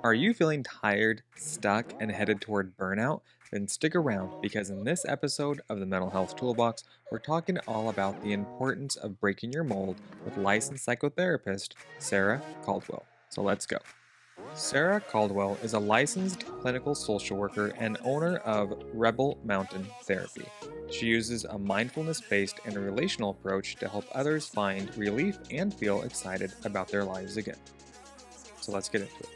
Are you feeling tired, stuck, and headed toward burnout? Then stick around because in this episode of the Mental Health Toolbox, we're talking all about the importance of breaking your mold with licensed psychotherapist Sarah Caldwell. So let's go. Sarah Caldwell is a licensed clinical social worker and owner of Rebel Mountain Therapy. She uses a mindfulness-based and relational approach to help others find relief and feel excited about their lives again. So let's get into it.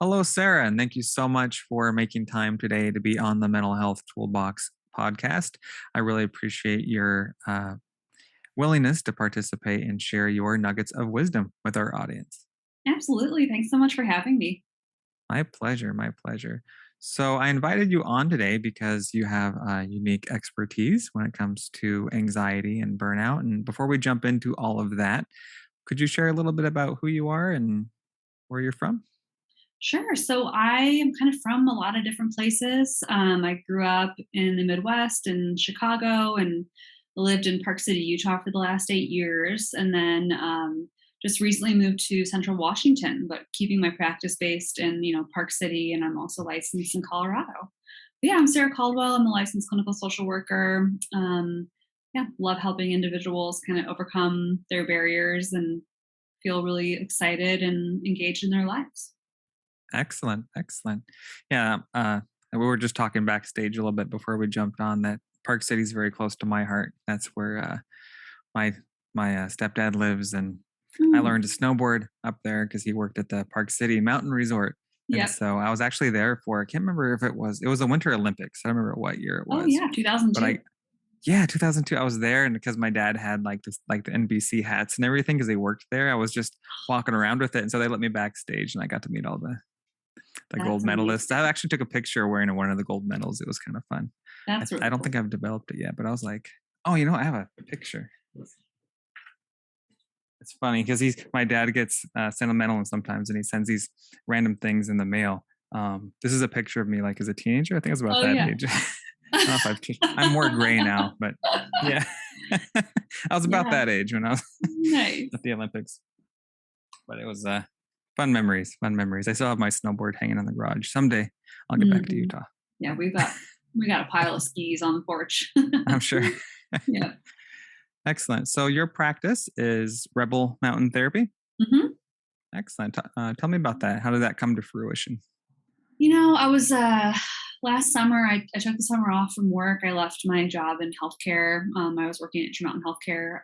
Hello, Sarah, and thank you so much for making time today to be on the Mental Health Toolbox podcast. I really appreciate your willingness to participate and share your nuggets of wisdom with our audience. Absolutely. Thanks so much for having me. My pleasure, my pleasure. So I invited you on today because you have unique expertise when it comes to anxiety and burnout. And before we jump into all of that, could you share a little bit about who you are and where you're from? Sure. So I am kind of from a lot of different places. I grew up in the Midwest in Chicago and lived in Park City, Utah for the last 8 years. And then just recently moved to Central Washington, but keeping my practice based in, Park City. And I'm also licensed in Colorado. But yeah, I'm Sarah Caldwell. I'm a licensed clinical social worker. Love helping individuals kind of overcome their barriers and feel really excited and engaged in their lives. Excellent, excellent. Yeah, we were just talking backstage a little bit before we jumped on that Park City is very close to my heart. That's where my stepdad lives, and I Mm. learned to snowboard up there because he worked at the Park City Mountain Resort. And Yep. so I was actually there for, I can't remember if it was a Winter Olympics. I don't remember what year it Oh was, yeah, but 2002. yeah, 2002. I was there, and because my dad had like the NBC hats and everything, because he worked there, I was just walking around with it, and so they let me backstage, and I got to meet all the gold That's medalists. I amazing. actually took a picture wearing one of the gold medals. It was kind of fun. That's I really don't think cool. I've developed it yet, but I was like, oh, I have a picture. It's funny because my dad gets sentimental and sometimes, and he sends these random things in the mail. This is a picture of me like as a teenager. I think I was about Oh that yeah. age. I don't know if I've changed. I'm more gray now, but yeah, I was about Yeah. that age when I was Nice. at the Olympics. But it was fun memories. Fun memories. I still have my snowboard hanging in the garage. Someday I'll get back to Mhm. Utah. Yeah, we got a pile of skis on the porch. I'm sure. Yeah. Excellent. So your practice is Rebel Mountain Therapy. hmm Excellent. Tell me about that. How did that come to fruition? I was last summer. I took the summer off from work. I left my job in healthcare. I was working at Mountain Healthcare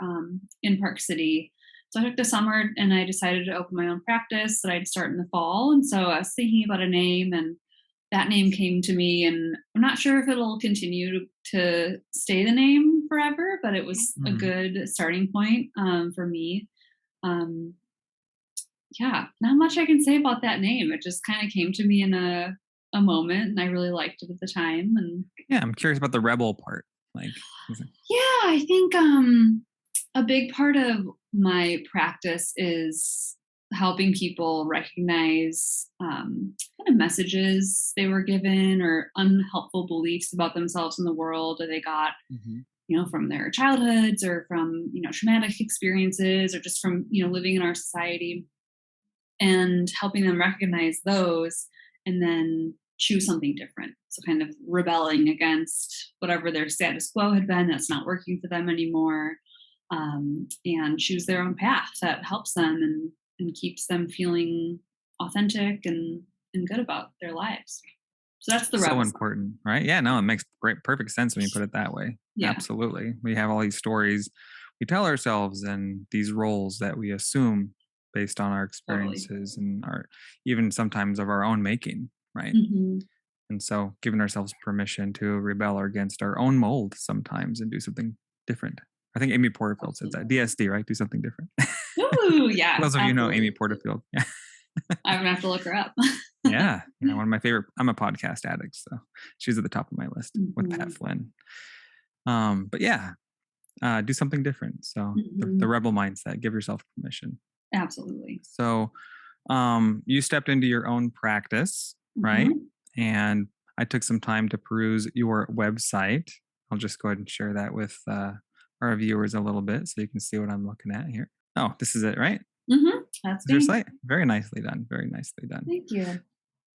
in Park City. So I took the summer and I decided to open my own practice that I'd start in the fall. And so I was thinking about a name, and that name came to me. And I'm not sure if it'll continue to stay the name forever, but it was a Mhm. good starting point for me. Um, yeah, not much I can say about that name. It just kind of came to me in a moment, and I really liked it at the time. And Yeah, I'm curious about the rebel part. Like, yeah, I think a big part of my practice is helping people recognize kind of messages they were given or unhelpful beliefs about themselves in the world that they got, Mhm. from their childhoods or from, traumatic experiences or just from, living in our society, and helping them recognize those and then choose something different. So kind of rebelling against whatever their status quo had been that's not working for them anymore, and choose their own path that helps them and keeps them feeling authentic and good about their lives. So that's the So rebel. important, right? Yeah, no, it makes perfect sense when you put it that way. Yeah, Absolutely. We have all these stories we tell ourselves and these roles that we assume based on our totally. experiences and our even sometimes of our own making, right? hmm And so giving ourselves permission to rebel against our own mold sometimes and do something different. I think Amy Porterfield says that. Absolutely. DSD, right? Do something different. Ooh, For yes, those of you who know Amy absolutely. Porterfield. Yeah. I'm gonna have to look her up. Yeah. Yeah. One of my favorite. I'm a podcast addict. So she's at the top of my list with Pat hmm Flynn. But yeah, do something different. So the hmm rebel mindset, give yourself permission. Absolutely. So you stepped into your own practice, right? Mhm. And I took some time to peruse your website. I'll just go ahead and share that with our viewers a little bit so you can see what I'm looking at here. Oh, this is it, right? That's Is your me. site? Very nicely done. Very nicely done. Thank you.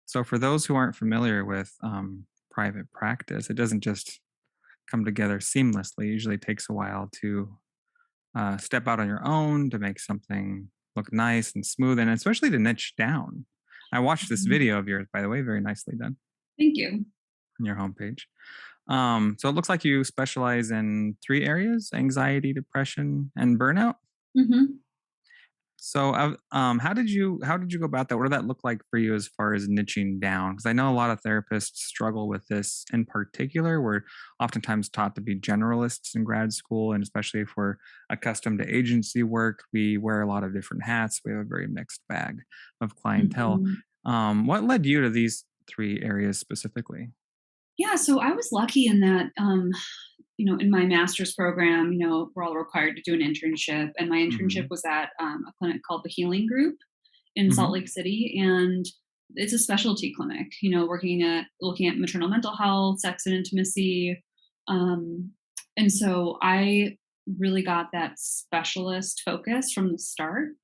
So, for those who aren't familiar with private practice, it doesn't just come together seamlessly. It usually takes a while to step out on your own to make something look nice and smooth, and especially to niche down. I watched this Mhm. video of yours, by the way, very nicely done Thank you. on your homepage. So it looks like you specialize in three areas: anxiety, depression, and burnout. Mhm. So, how did you go about that? What did that look like for you as far as niching down? Because I know a lot of therapists struggle with this in particular. We're oftentimes taught to be generalists in grad school, and especially if we're accustomed to agency work, we wear a lot of different hats. We have a very mixed bag of clientele. Mhm. What led you to these three areas specifically? Yeah, so I was lucky in that, in my master's program, we're all required to do an internship, and my internship Hmm. was at a clinic called the Healing Group in Salt Hmm. Lake City, and it's a specialty clinic. Looking at maternal mental health, sex and intimacy, um, and so I really got that specialist focus from the start,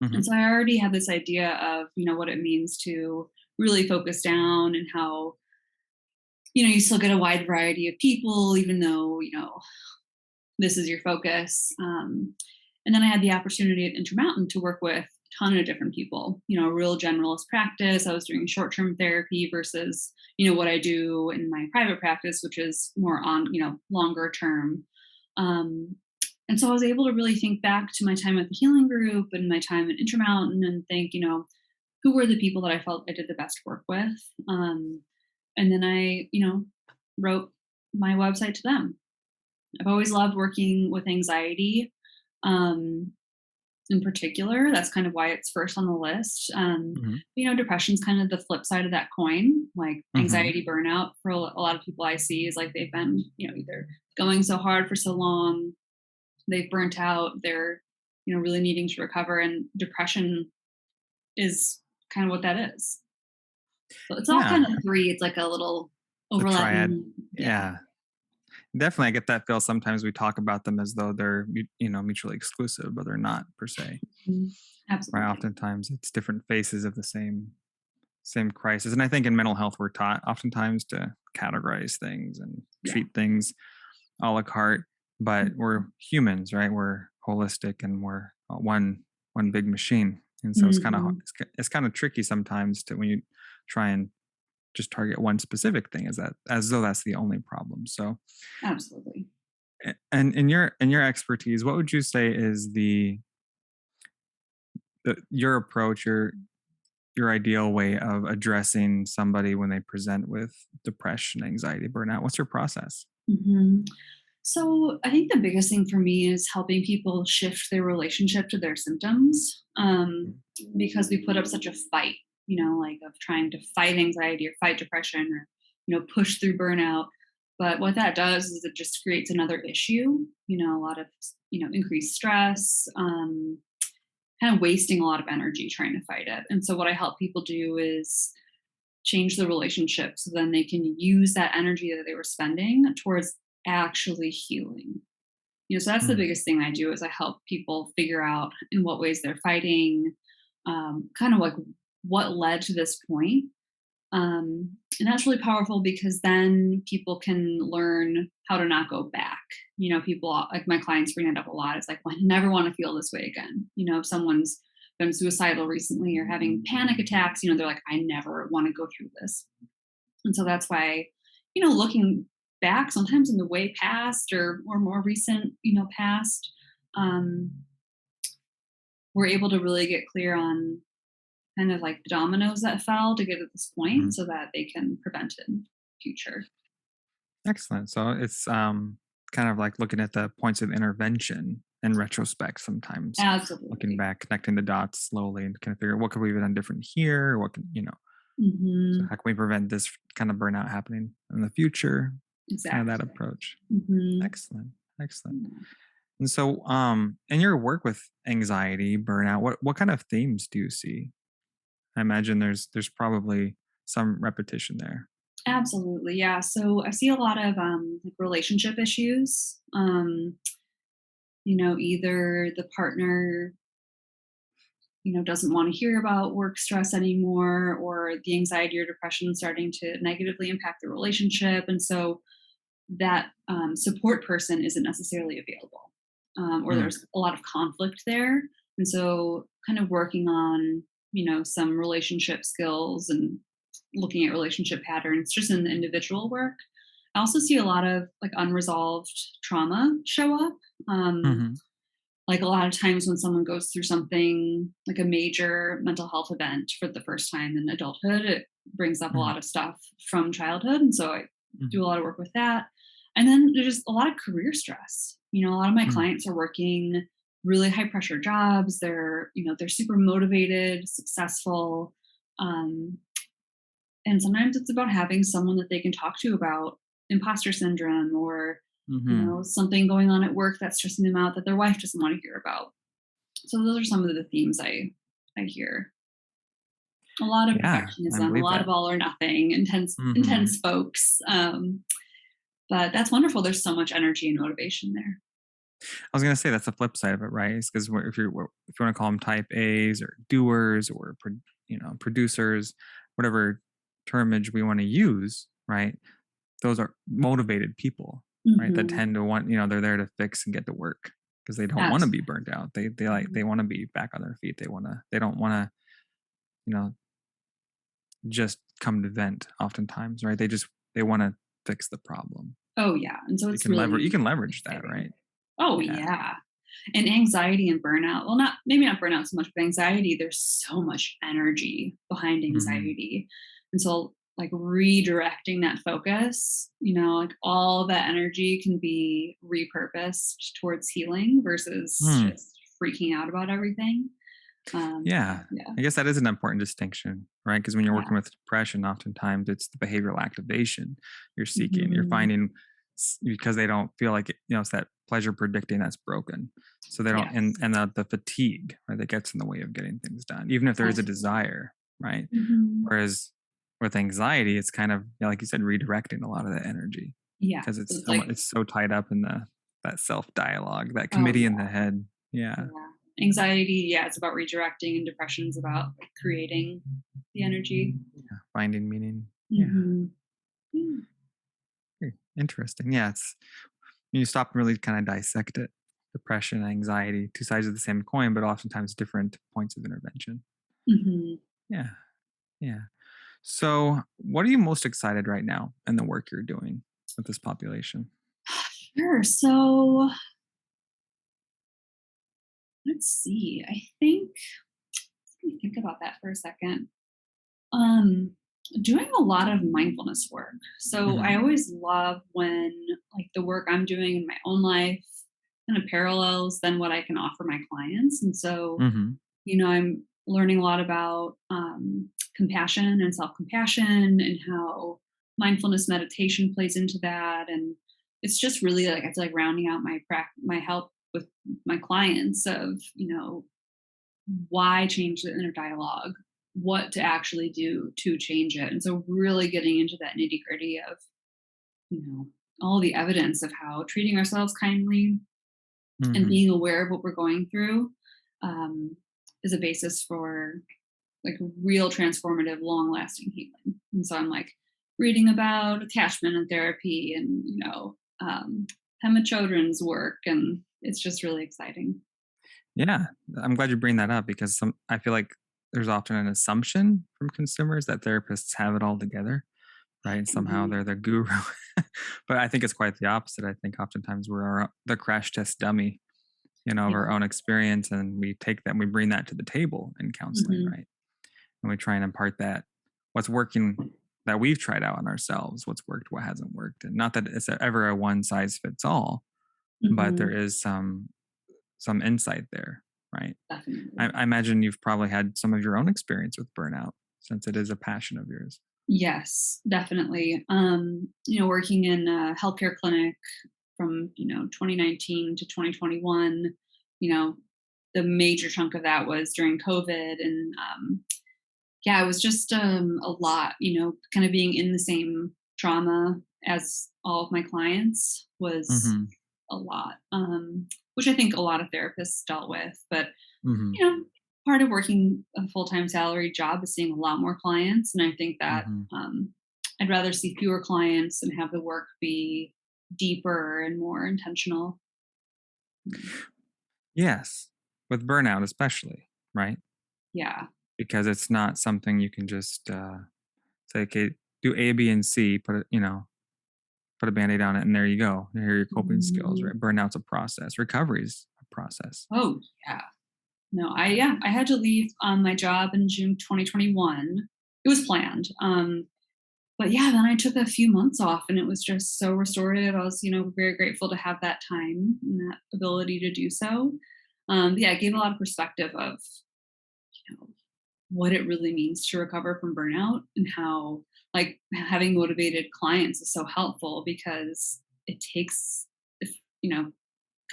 and Hmm. so I already had this idea of what it means to really focus down and how you still get a wide variety of people, even though, this is your focus. And then I had the opportunity at Intermountain to work with a ton of different people, a real generalist practice. I was doing short term therapy versus, what I do in my private practice, which is more on, longer term. Um, and so I was able to really think back to my time at the healing group and my time at Intermountain and think, who were the people that I felt I did the best work with. And then I, wrote my website to them. I've always loved working with anxiety, um, in particular. That's kind of why it's first on the list. Hmm. Depression's kind of the flip side of that coin. Like Hmm. anxiety burnout for a lot of people I see is like they've been, either going so hard for so long, they've burnt out, they're, really needing to recover. And depression is kind of what that is. So it's all Yeah, kind of three. It's like a little the triad. overlapping. Yeah. Yeah, definitely, I get that feel. Sometimes we talk about them as though they're mutually exclusive, but they're not per se. Mhm. Right? Absolutely. Oftentimes, it's different faces of the same crisis. And I think in mental health, we're taught oftentimes to categorize things and Yeah. treat things a la carte. But we're Mhm. humans, right? We're holistic and we're one big machine. And so Mhm. it's kind of tricky sometimes to when you try and just target one specific thing as though that's the only problem. So Absolutely. and in your expertise, what would you say is your approach, your ideal way of addressing somebody when they present with depression, anxiety, burnout? What's your process? Mhm. So I think the biggest thing for me is helping people shift their relationship to their symptoms, because we put up such a fight, like of trying to fight anxiety or fight depression or, push through burnout. But what that does is it just creates another issue, a lot of, increased stress, kind of wasting a lot of energy trying to fight it. And so what I help people do is change the relationship so then they can use that energy that they were spending towards actually healing. So that's the Mm, biggest thing I do is I help people figure out in what ways they're fighting, kind of like what led to this point. And that's really powerful because then people can learn how to not go back. People like my clients bring it up a lot. It's like, well, I never want to feel this way again. If someone's been suicidal recently or having panic attacks, they're like, I never want to go through this. And so that's why, looking back sometimes in the way past or more recent, past, um, we're able to really get clear on kind of like the dominoes that fell to get to this point mhm. so that they can prevent it in the future. Excellent. So it's kind of like looking at the points of intervention in retrospect sometimes, looking Absolutely. back, connecting the dots slowly and kind of figure what could we have done different here? So Hmm. how can we prevent this kind of burnout happening in the future? Kind of that Exactly. approach. Hmm. Excellent. Excellent. And so, in your work with anxiety, burnout, what kind of themes do you see? I imagine there's probably some repetition there. Absolutely. Yeah. So I see a lot of like relationship issues. Either the partner, doesn't want to hear about work stress anymore, or the anxiety or depression starting to negatively impact the relationship. And so that support person isn't necessarily available, or Mm, there's a lot of conflict there. And so, kind of working on, some relationship skills and looking at relationship patterns just in the individual work. I also see a lot of like unresolved trauma show up. Um, mhm, like a lot of times when someone goes through something like a major mental health event for the first time in adulthood, it brings up a mhm, lot of stuff from childhood. And so I mhm, do a lot of work with that. And then there's just a lot of career stress. A lot of my mm. clients are working really high pressure jobs. They're super motivated, successful. Um, and sometimes it's about having someone that they can talk to about imposter syndrome or, Mhm. something going on at work that's stressing them out that their wife doesn't want to hear about. So those are some of the themes I hear. A lot of Yeah, I perfectionism, a believe lot that. of all or nothing, Mhm. intense folks. But that's wonderful. There's so much energy and motivation there. I was gonna say that's the flip side of it, right? Is because if you wanna call them type A's or doers or producers, whatever termage we wanna use, right? Those are motivated people, right? That Hmm. tend to want, they're there to fix and get to work because they don't wanna be Absolutely. burnt out. They Mhm. wanna be back on their feet. They don't wanna, you know, just come to vent oftentimes, right? They wanna fix the problem. Oh yeah, and so it's You really can leverage that, exciting. right? Oh Yeah. yeah. And anxiety and burnout, well, not maybe not burnout so much, but anxiety, there's so much energy behind Mhm. anxiety. And so, like, redirecting that focus, like all that energy can be repurposed towards healing versus Hmm. just freaking out about everything. Yeah. Yeah. I guess that is an important distinction, right? Because when you're Yeah. working with depression, oftentimes it's the behavioral activation you're seeking. You're Hmm. finding because they don't feel like it's that pleasure predicting that's broken. So they don't, Yes. and the fatigue, right, that gets in the way of getting things done, even if there is a Absolutely. desire, right? Hmm. Whereas with anxiety, it's kind of, like you said, redirecting a lot of that energy Yeah. because So it's like, it's so tied up in that self dialogue, that oh, committee in the yeah. head. Yeah. Yeah. Anxiety, yeah, it's about redirecting, and depression's about like, creating the energy. Yeah. Finding meaning. Yeah. Mhm. Yeah. Interesting. Yeah, it's when you stop and really kind of dissect it. Depression, anxiety, two sides of the same coin, but oftentimes different points of intervention. Mhm. Yeah, yeah. So, what are you most excited right now in the work you're doing with this population? Sure. So let's see. I think let me think about that for a second. Um, Doing a lot of mindfulness work. So I Hmm. always love when like the work I'm doing in my own life kind of parallels then what I can offer my clients. And so, Hmm. I'm learning a lot about compassion and self compassion and how mindfulness meditation plays into that. And it's just really like I feel like rounding out my help with my clients of why change the inner dialogue, what to actually do to change it. And so really getting into that nitty gritty of you know all the evidence of how treating ourselves kindly and Hmm. being aware of what we're going through um, is a basis for like real transformative, long lasting healing. And so I'm like reading about attachment and therapy and, Pema Chodron's work. And it's just really exciting. Yeah, I'm glad you bring that up because I feel like there's often an assumption from consumers that therapists have it all together, right? And somehow Mhm. they're the guru. But I think it's quite the opposite. I think oftentimes we're the crash test dummy, of our Yeah. own experience, and we take that and we bring that to the table in counseling, Hmm. right? And we try and impart what's working that we've tried out on ourselves, what's worked, what hasn't worked, and not that it's ever a one size fits all, but there Hmm. is some insight there, right? Definitely. I imagine you've probably had some of your own experience with burnout since it is a passion of yours. Yes, definitely. Working in a healthcare clinic from, 2019 to 2021, you know, the major chunk of that was during COVID. And Yeah, it was just, a lot, kind of being in the same trauma as all of my clients was Mhm. a lot, which I think a lot of therapists dealt with, but, Mhm. you know, part of working a full-time salary job is seeing a lot more clients, and I think that, Mhm. I'd rather see fewer clients and have the work be deeper and more intentional. Mm, Yes. With burnout especially, right? yeah. Because it's not something you can just, say, "Okay, do A, B, and C, put a Band-Aid on it, and there you go. Here are your coping skills," Mhm. right? Burnout's a process. Recovery's a process. Oh, yeah. No, I had to leave, my job in June 2021. It was planned, but yeah, then I took a few months off, and it was just so restorative. I was, very grateful to have that time and that ability to do so. Yeah, it gave a lot of perspective of, you know, what it really means to recover from burnout and how, like, having motivated clients is so helpful because it takes, if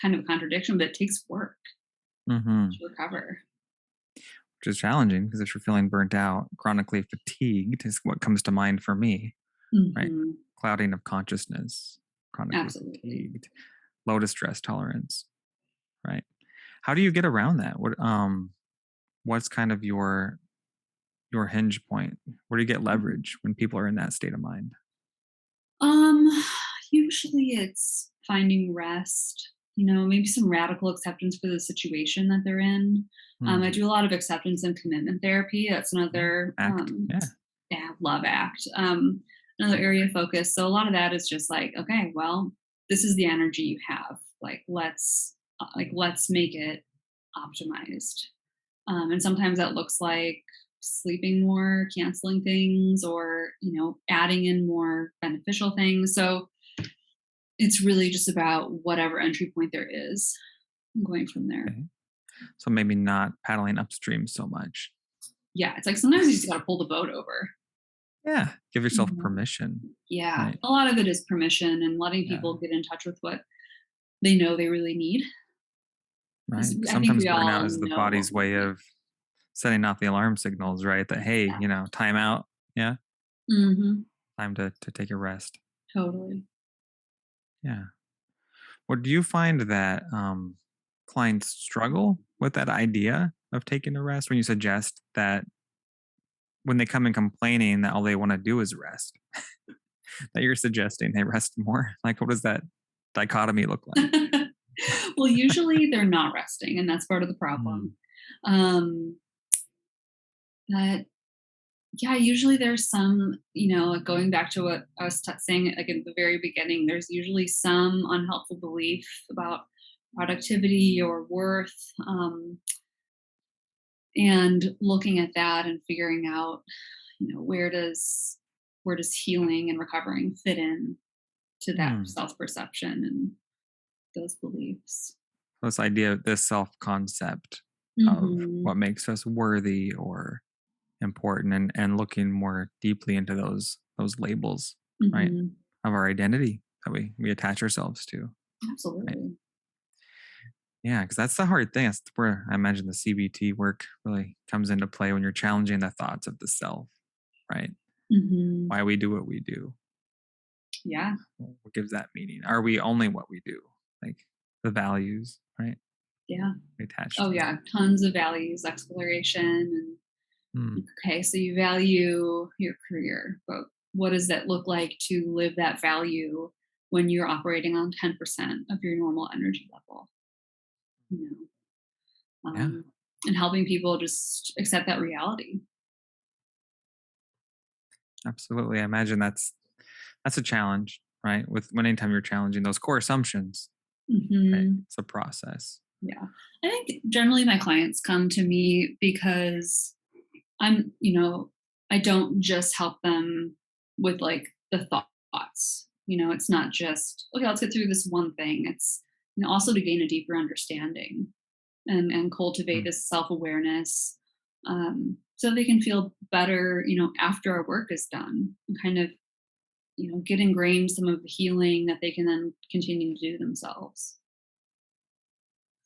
kind of a contradiction, but it takes work Mhm. to recover. Which is challenging because if you're feeling burnt out, chronically fatigued is what comes to mind for me, right? Mhm. Clouding of consciousness, chronically Absolutely. fatigued, low distress tolerance, right? How do you get around that? What's kind of your hinge point? Where do you get leverage when people are in that state of mind? Um, Usually it's finding rest, maybe some radical acceptance for the situation that they're in. I Hmm. do a lot of acceptance and commitment therapy. That's Yeah. another, Act. Yeah. yeah, love act. Another area of focus. So a lot of that is just like, okay, well, this is the energy you have. Let's make it optimized. And sometimes that looks like sleeping more, canceling things, or, adding in more beneficial things. So it's really just about whatever entry point there is, and going from there. Okay. So maybe not paddling upstream so much. Yeah, it's like sometimes you just got to pull the boat over. Yeah. Give yourself Mhm. permission. Yeah, Right. a lot of it is permission and letting Yeah. people get in touch with what they know they really need. Right. Because I think Sometimes we burnout all is the know what body's we way need. of setting off the alarm signals, right? That, hey, Yeah. time out. Yeah. Hmm. Time to take a rest. Totally. Yeah. What do you find that clients struggle with that idea of taking a rest when you suggest that when they come in complaining that all they want to do is rest, that you're suggesting they rest more? Like, what does that dichotomy look like? Well, usually they're not resting, and that's part of the Mm, problem. Um, but yeah, usually there's some, like going back to what I was saying, like at the very beginning, there's usually some unhelpful belief about productivity or worth, and looking at that and figuring out, where does healing and recovering fit in to that mm. self perception and those beliefs. This idea, this self concept of Hmm. what makes us worthy or important, and looking more deeply into those labels, right? Hmm. Of our identity that we attach ourselves to, right? Absolutely. Yeah, because that's the hard thing. That's where I imagine the CBT work really comes into play when you're challenging the thoughts of the self, right? Hmm. Why we do what we do. Yeah. What gives that meaning? Are we only what we do? Like the values, right? Yeah. We attach Oh, to yeah. that. Tons of values exploration. And Mm, okay, so you value your career, but what does that look like to live that value when you're operating on 10% of your normal energy level? You yeah, and helping people just accept that reality. absolutely. I imagine that's a challenge, right? With when anytime you're challenging those core assumptions, right? Hmm. It's a process. Yeah. I think generally my clients come to me because I'm, I don't just help them with like the thoughts. It's not just, okay, let's get through this one thing. It's, also to gain a deeper understanding and cultivate Mm, this self-awareness, so they can feel better, after our work is done and kind of, get ingrained some of the healing that they can then continue to do themselves.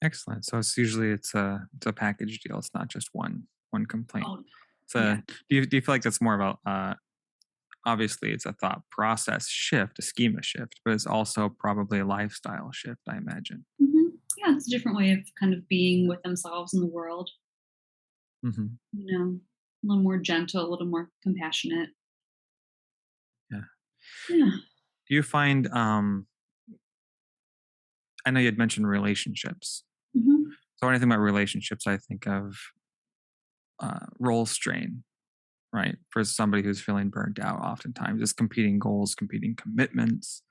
excellent. So it's usually it's a package deal. It's not just one complaint. Oh, Yeah. So do you feel like that's more about obviously it's a thought process shift, a schema shift, but it's also probably a lifestyle shift, I imagine. Yeah, it's a different way of kind of being with themselves in the world, Hmm. a little more gentle, a little more compassionate. Yeah. Yeah. Do you find I know you had mentioned relationships. Mhm. So when I think about relationships, I think of role strain, right? For somebody who's feeling burnt out, oftentimes just competing goals, competing commitments.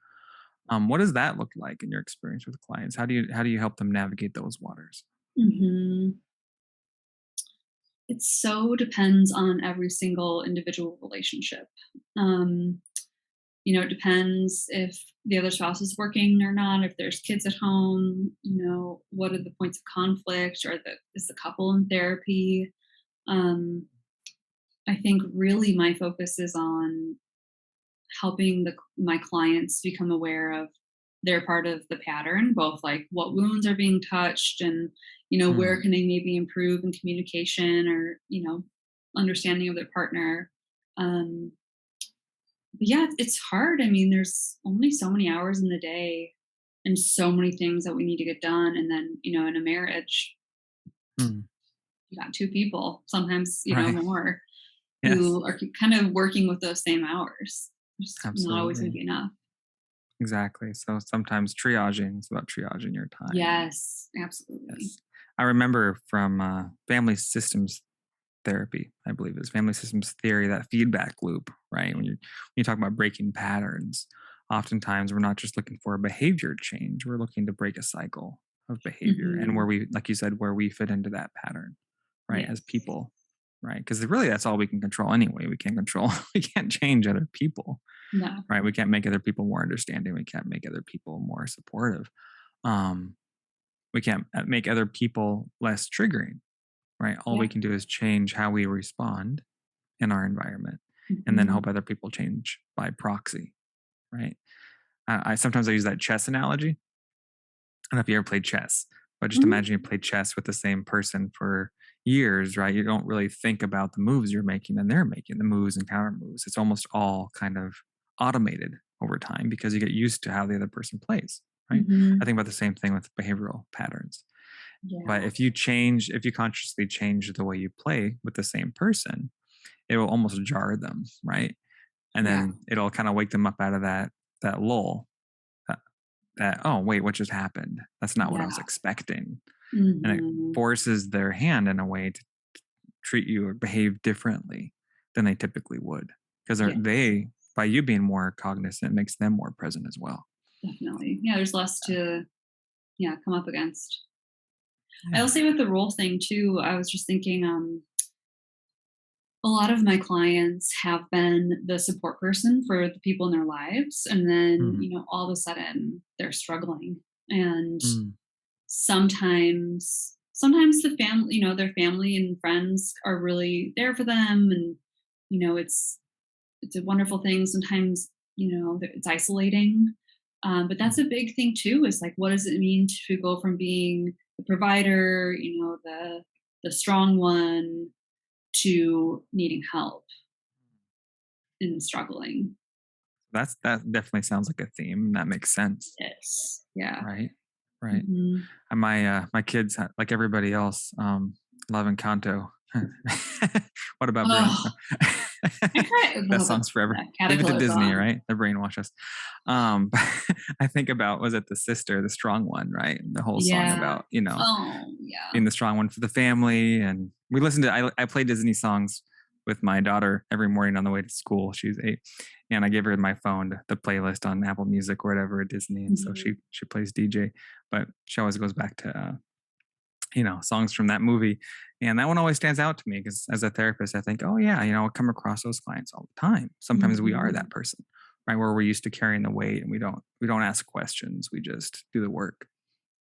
What does that look like in your experience with clients? How do you help them navigate those waters? Mhm. It so depends on every single individual relationship. Um, it depends if the other spouse is working or not, if there's kids at home, what are the points of conflict, or is the couple in therapy? Um, I think really my focus is on helping my clients become aware of they're part of the pattern, both like what wounds are being touched and Mm, where can they maybe improve in communication or understanding of their partner. But yeah, it's hard. I mean, there's only so many hours in the day and so many things that we need to get done. And then, in a marriage, mm, you got two people, sometimes, right. more, Yes, who are kind of working with those same hours. It's not always going to absolutely. be enough. Exactly. So sometimes triaging is about triaging your time. Yes, absolutely. Yes. I remember from family systems therapy, I believe is family systems theory, that feedback loop, right? When you talk about breaking patterns, oftentimes we're not just looking for a behavior change, we're looking to break a cycle of behavior and where Mhm. we, like you said, where we fit into that pattern, right? As Yes. people, right? Because really that's all we can control anyway. We can't control, we can't change other people, No. right? We can't make other people more understanding. We can't make other people more supportive. Um, we can't make other people less triggering, right? All we Yeah. can do is change how we respond in our environment and then Mhm. hope other people change by proxy, right? I sometimes I use that chess analogy. I don't know if you ever played chess, but just Mhm. imagine you play chess with the same person for years, right? You don't really think about the moves you're making and they're making, the moves and counter moves. It's almost all kind of automated over time because you get used to how the other person plays, right? I Mhm. think about the same thing with behavioral patterns. But Yeah. if you consciously change the way you play with the same person, it will almost jar them, right? And Yeah. then it'll kind of wake them up out of that lull, that, that oh wait, what just happened? That's not what I was Yeah. expecting, and it Mhm. forces their hand in a way to treat you or behave differently than they typically would because Yeah, they by you being more cognizant makes them more present as well. definitely. Yeah, there's less to, yeah, come up against. I'll Yeah. say with the role thing too, I was just thinking, a lot of my clients have been the support person for the people in their lives, and then, Mm, all of a sudden they're struggling. And mm, sometimes the family, their family and friends are really there for them, and it's a wonderful thing. Sometimes, it's isolating. But mm. that's a big thing too, is like, what does it mean to go from being the provider, the strong one, to needing help and struggling? That definitely sounds like a theme. That makes sense, Yes. Yeah. right? Right. Hmm. And my kids, like everybody else, love Encanto. What about Bruno? Oh, I cried. That Oh, song's forever. that Leave it to caterpillar Disney, song. right? They brainwash us. But I think about, was it the sister, the strong one, right? And the whole song Yeah. about Oh, yeah. being the strong one for the family. And we listened to I play Disney songs with my daughter every morning on the way to school. She's 8, and I gave her my phone the playlist on Apple Music or whatever at Disney, and so Hmm. she plays DJ, but she always goes back to songs from that movie, and that one always stands out to me because as a therapist, I think, oh yeah, I come across those clients all the time. Sometimes we are Hmm. that person, right, where we're used to carrying the weight and we don't ask questions, we just do the work,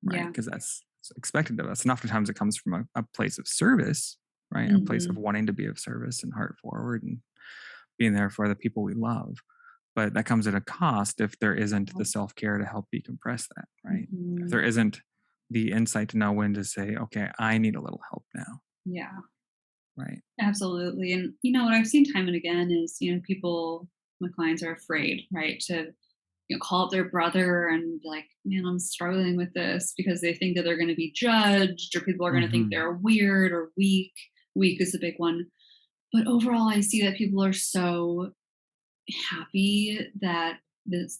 right? Yeah. Because that's expected of us. And oftentimes it comes from a place of service, right? A place of Hmm. wanting to be of service and heart forward and being there for the people we love. But that comes at a cost if there isn't the self care to help decompress that, right? If Hmm. there isn't the insight to know when to say, okay, I need a little help now. Yeah. right? Absolutely. And what I've seen time and again is, people, my clients are afraid, right, to call up their brother and be like, man, I'm struggling with this because they think that they're going to be judged or people are going to think Hmm. they're weird or weak. Weak is a big one. But overall, I see that people are so happy that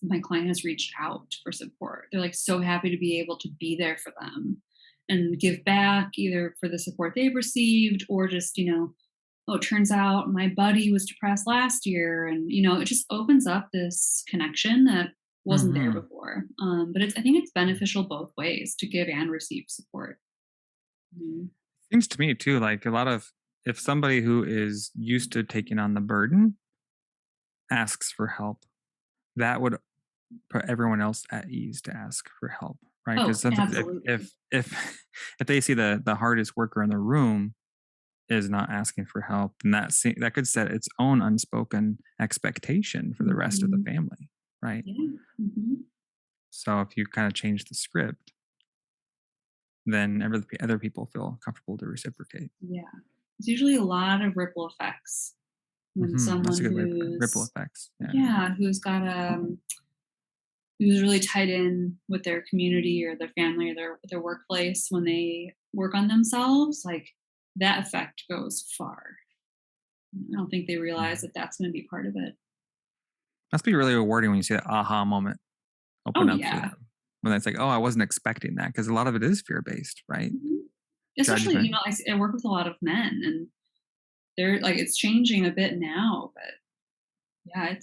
my client has reached out for support. They're like so happy to be able to be there for them and give back either for the support they've received or just, oh, it turns out my buddy was depressed last year. And, it just opens up this connection that wasn't there Hmm. before. But I think it's beneficial both ways to give and receive support. Mhm. Seems to me too, like a lot of if somebody who is used to taking on the burden asks for help, that would put everyone else at ease to ask for help, right? Because Oh, sometimes absolutely. if if they see the hardest worker in the room is not asking for help, then that could set its own unspoken expectation for the rest of the Mhm. family, right? Yeah. Hmm. So if you kind of change the script, then other people feel comfortable to reciprocate. Yeah. It's usually a lot of ripple effects when That's a someone good way to put it. Ripple who's effects. Yeah. yeah, who's really tied in with their community or their family or their workplace when they work on themselves, like that effect goes far. I don't think they realize Yeah. that that's going to be part of it. Must be really rewarding when you see that aha moment Oh open up for yeah. them. When it's like, oh, I wasn't expecting that because a lot of it is fear based, right? Mhm. Especially, Judgment. I work with a lot of men, and they're like, it's changing a bit now, but yeah,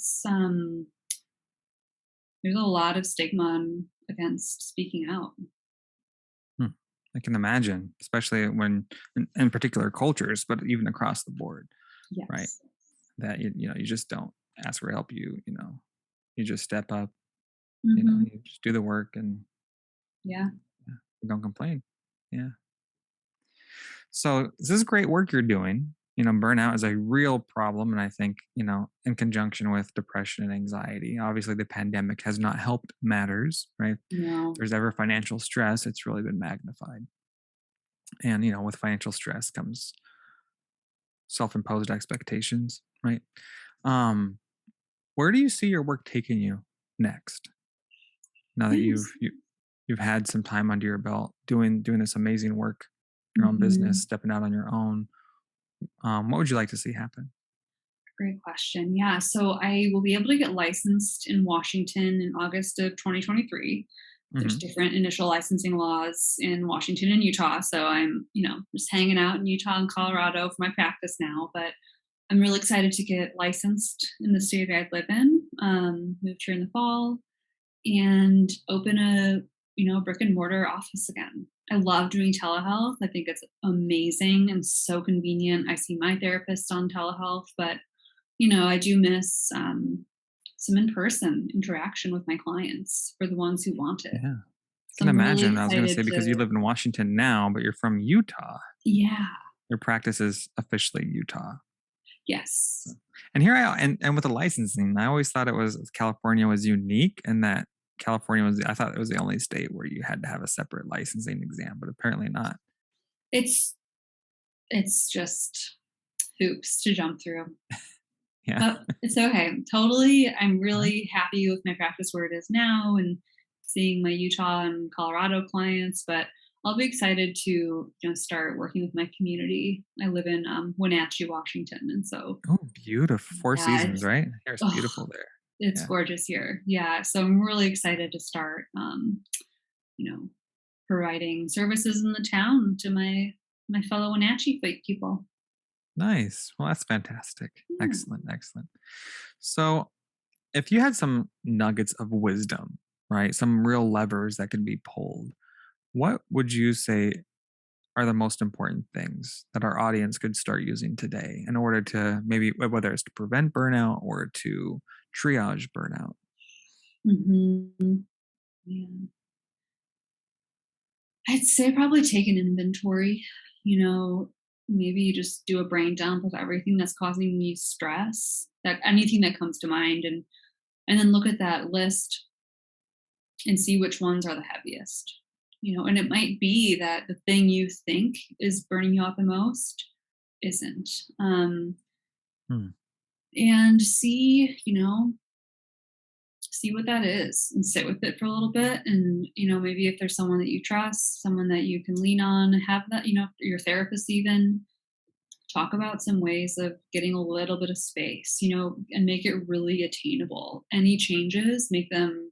there's a lot of stigma against speaking out. Hmm. I can imagine, especially when in particular cultures, but even across the board, right? Yes. That you just don't ask for help. You just step up. Hmm. You just do the work and Yeah. yeah, you don't complain. Yeah. So this is great work you're doing. Burnout is a real problem, and I think in conjunction with depression and anxiety, obviously the pandemic has not helped matters, right? If No. there's ever financial stress, it's really been magnified. And with financial stress comes self-imposed expectations, right? Um, where do you see your work taking you next? Now that Yes. you've had some time under your belt doing this amazing work, your own business, Hmm. stepping out on your own, what would you like to see happen? Great question. Yeah. So I will be able to get licensed in Washington in August of 2023. There's Hmm. different initial licensing laws in Washington and Utah. So I'm, just hanging out in Utah and Colorado for my practice now. But I'm really excited to get licensed in the state I live in, moved here in the fall, and open a brick and mortar office again. I love doing telehealth. I think it's amazing and so convenient. I see my therapist on telehealth, but I do miss some in person interaction with my clients for the ones who want it. Yeah. I So can I'm really imagine. I was going to excited say because you to, live in Washington now, but you're from Utah. yeah, Your practice is officially Utah. yes. And here and with the licensing, I always thought it was California was unique and that I thought it was the only state where you had to have a separate licensing exam, but apparently not. It's it's just hoops to jump through. Yeah. But it's okay. Totally, I'm Uh-huh. really happy with my practice where it is now and seeing my Utah and Colorado clients, but I'll be excited to start working with my community. I live in Wenatchee, Washington, and so Oh, beautiful. Four yeah, seasons, right? It's oh, beautiful there. it's Yeah. gorgeous here. Yeah, so I'm really excited to start, you know, providing services in the town to my fellow Wenatchee people. Nice. Well, that's fantastic. Yeah. Excellent. Excellent. So, if you had some nuggets of wisdom, right? Some real levers that could be pulled, what would you say are the most important things that our audience could start using today in order to maybe whether it's to prevent burnout or to triage burnout? Hmm. Yeah. I'd say probably take an inventory. Maybe you just do a brain dump of everything that's causing you stress, that anything that comes to mind, and then look at that list and see which ones are the heaviest. And it might be that the thing you think is burning you up the most isn't. Hmm. And see, see what that is and sit with it for a little bit. And, maybe if there's someone that you trust, someone that you can lean on, have that, your therapist even talk about some ways of getting a little bit of space, and make it really attainable. Any changes, make them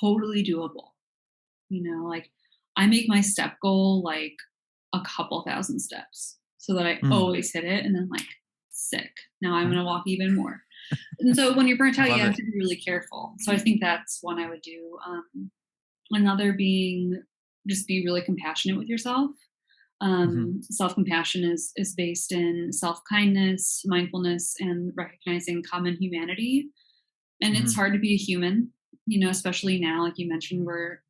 totally doable. Like I make my step goal like a couple thousand steps so that I Hmm. always hit it and then like sick. Now I'm Huh? going to walk even more. And so when you're burnt I out, you love have it. to be really careful. So I think that's one I would do. Another being just be really compassionate with yourself. Hmm. Self-compassion is based in self-kindness, mindfulness, and recognizing common humanity. And it's Hmm. hard to be a human, especially now, like you mentioned, we're,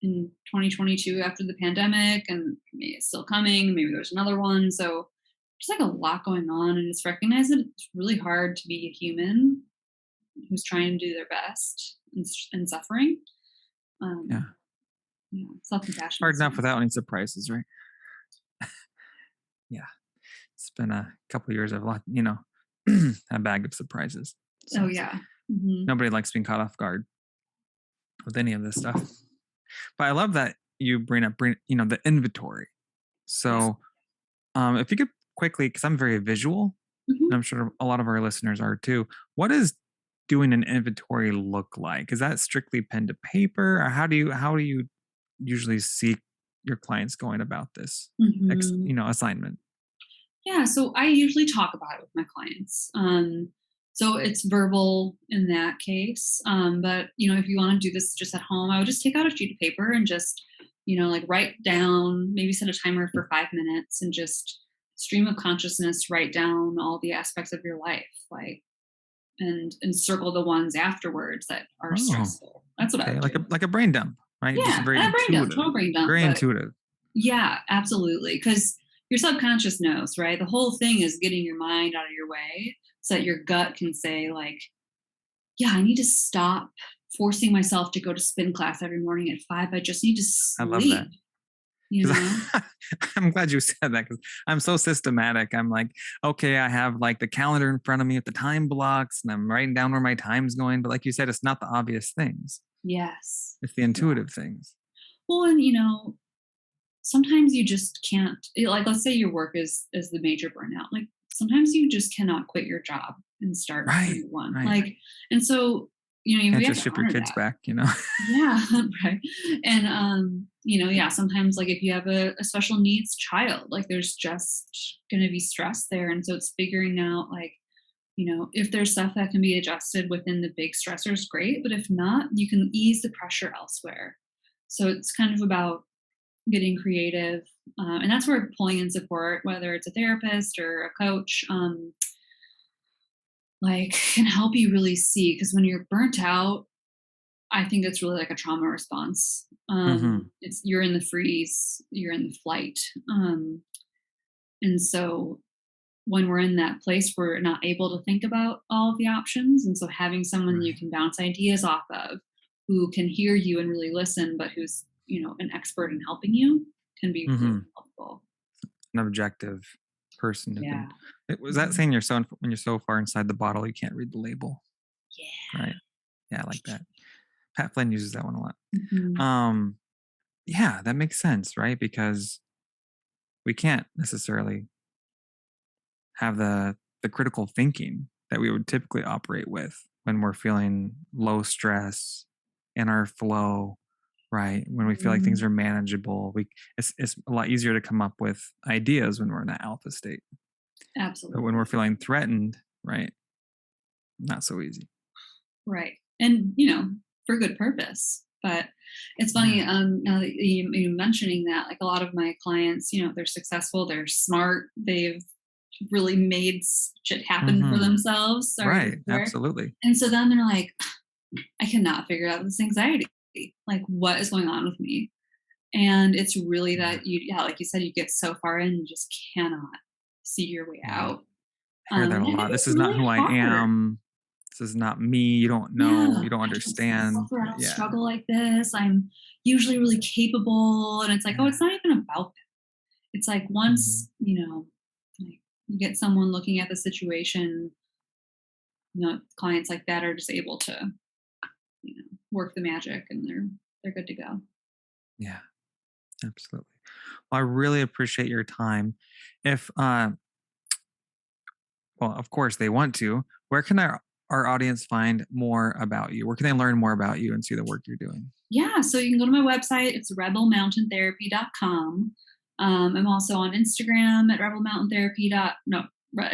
in 2022 after the pandemic and maybe it's still coming, maybe there's another one. So there's like a lot going on and it's recognized that it's really hard to be a human who's trying to do their best and suffering. Yeah. Um, self-compassion Hard is enough one. without any surprises, right? Yeah. It's been a couple years of a bag of surprises. Oh So yeah. Hmm. nobody likes being caught off guard with any of this stuff. But I love that you bring the inventory. Yeah. So if you could quickly, because I'm very visual, and Hmm. I'm sure a lot of our listeners are too. What does doing an inventory look like? Is that strictly pen to paper, or how do you usually see your clients going about this Hmm. assignment? Yeah, so I usually talk about it with my clients. So it's verbal in that case. But if you want to do this just at home, I would just take out a sheet of paper and just, like write down, maybe set a timer for 5 minutes and just stream of consciousness, write down all the aspects of your life, like and circle the ones afterwards that are Oh, stressful. That's what I okay, would like a do. like a brain dump, right? Just Yeah, very and a brain dump, intuitive, total brain dump, very but intuitive. yeah, absolutely. Because your subconscious knows, right? The whole thing is getting your mind out of your way so that your gut can say, like, yeah, I need to stop forcing myself to go to spin class every morning at 5. I just need to I love that. sleep, you Because know? I'm glad you said that because I'm so systematic. I'm like, okay, I have like the calendar in front of me with the time blocks and I'm writing down where my time's going. But like you said, it's not the obvious things, Yes. it's the Yeah. intuitive things. Well, and sometimes you just can't like let's say your work is the major burnout. Like sometimes you just cannot quit your job and start a Right. new one. Right. Like and so, Can't we have just to ship your honor kids that. back. Yeah, right. And yeah, sometimes like if you have a special needs child, like there's just gonna be stress there. And so it's figuring out like, if there's stuff that can be adjusted within the big stressors, great. But if not, you can ease the pressure elsewhere. So it's kind of about getting creative. And that's where pulling in support, whether it's a therapist or a coach, like can help you really see. Because when you're burnt out, I think it's really like a trauma response. Hmm. It's you're in the freeze, you're in the flight, and so when we're in that place, we're not able to think about all of the options, and so having someone you Right. can bounce ideas off of, who can hear you and really listen, but who's an expert in helping you, can be really Hmm. helpful. An objective person who can. Yeah. Was that Mhm. saying when you're so far inside the bottle you can't read the label? Yeah. Right. Yeah, I like that. Pat Flynn uses that one a lot. Mhm. Um, yeah, that makes sense, right? Because we can't necessarily have the critical thinking that we would typically operate with when we're feeling low stress in our flow, right? When we feel like things Mhm. are manageable, it's a lot easier to come up with ideas when we're in that alpha state. But when we're Absolutely. feeling threatened, right, not so easy. Right. And, for good purpose. But it's funny, Yeah. now that you mentioning that, like a lot of my clients, they're successful, they're smart, they've really made shit happen for Hmm. themselves. Sorry to Right. swear. Absolutely. And so then they're like, I cannot figure out this anxiety. Like, what is going on with me? And it's really Yeah. that yeah, like you said, you get so far in, you just cannot see your way Yeah. out. I hear that And a that can lot. be This is not really who I hard. am. This is not me. You don't Yeah, know. You don't I don't understand. suffer, I don't Yeah. struggle like this. I'm usually really capable. And it's like, oh, Yeah. it's not even about that. It's like Hmm. once, like you get someone looking at the situation, clients like that are just able to, work the magic and they're good to go. Yeah, absolutely. Well, I really appreciate your time. If well, of course they want to, where can our audience find more about you? Where can they learn more about you and see the work you're doing? Yeah, so you can go to my website. It's rebelmountaintherapy.com. I'm also on Instagram at Rebel Mountain Therapy. No,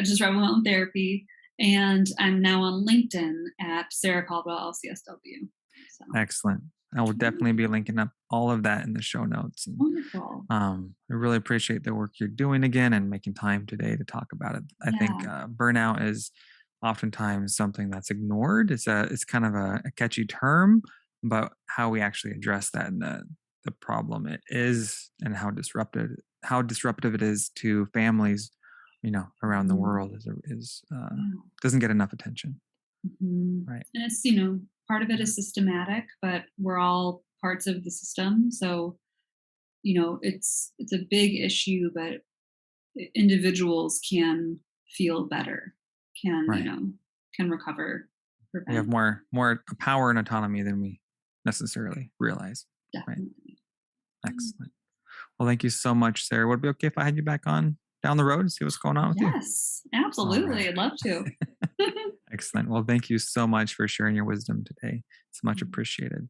just Rebel Mountain Therapy. And I'm now on LinkedIn at Sarah Caldwell LCSW. So, Excellent. I will yeah, definitely be linking up all of that in the show notes. And wonderful. I really appreciate the work you're doing again and making time today to talk about it. I think Yeah. burnout is oftentimes something that's ignored. It's kind of a catchy term, but how we actually address that and the problem it is and how disruptive it is to families, around the Mhm. world is Yeah. doesn't get enough attention. Mhm. Right. And it's, part of it is systematic, but we're all parts of the system. So, it's a big issue, but individuals can feel better, can, Right. can recover, We have prevent. more power and autonomy than we necessarily realize. Right. Definitely. Mm. Excellent. Well, thank you so much, Sarah. Would it be okay if I had you back on down the road and see what's going on with you? Yes, All right. absolutely. I'd love to. Excellent. Well, thank you so much for sharing your wisdom today. It's much Mm. appreciated.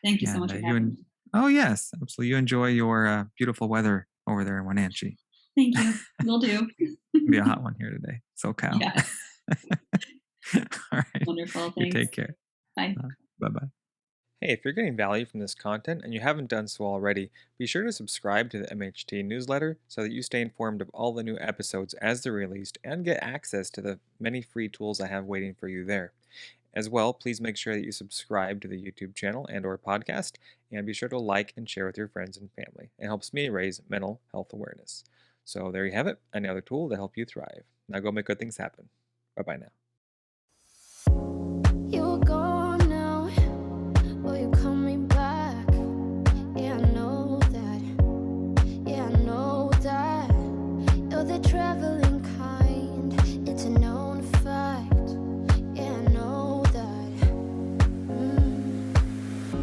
Thank you so And much for you having and me. oh yes, absolutely. You enjoy your beautiful weather over there in Wenatchee. Thank you. Will do. Be a hot one here today. SoCal. Yes. All right. Wonderful. You Thanks. take care. Bye. Bye bye. Hey, if you're getting value from this content and you haven't done so already, be sure to subscribe to the MHT newsletter so that you stay informed of all the new episodes as they're released and get access to the many free tools I have waiting for you there. As well, please make sure that you subscribe to the YouTube channel and or podcast and be sure to like and share with your friends and family. It helps me raise mental health awareness. So there you have it, another tool to help you thrive. Now go make good things happen. Bye-bye now.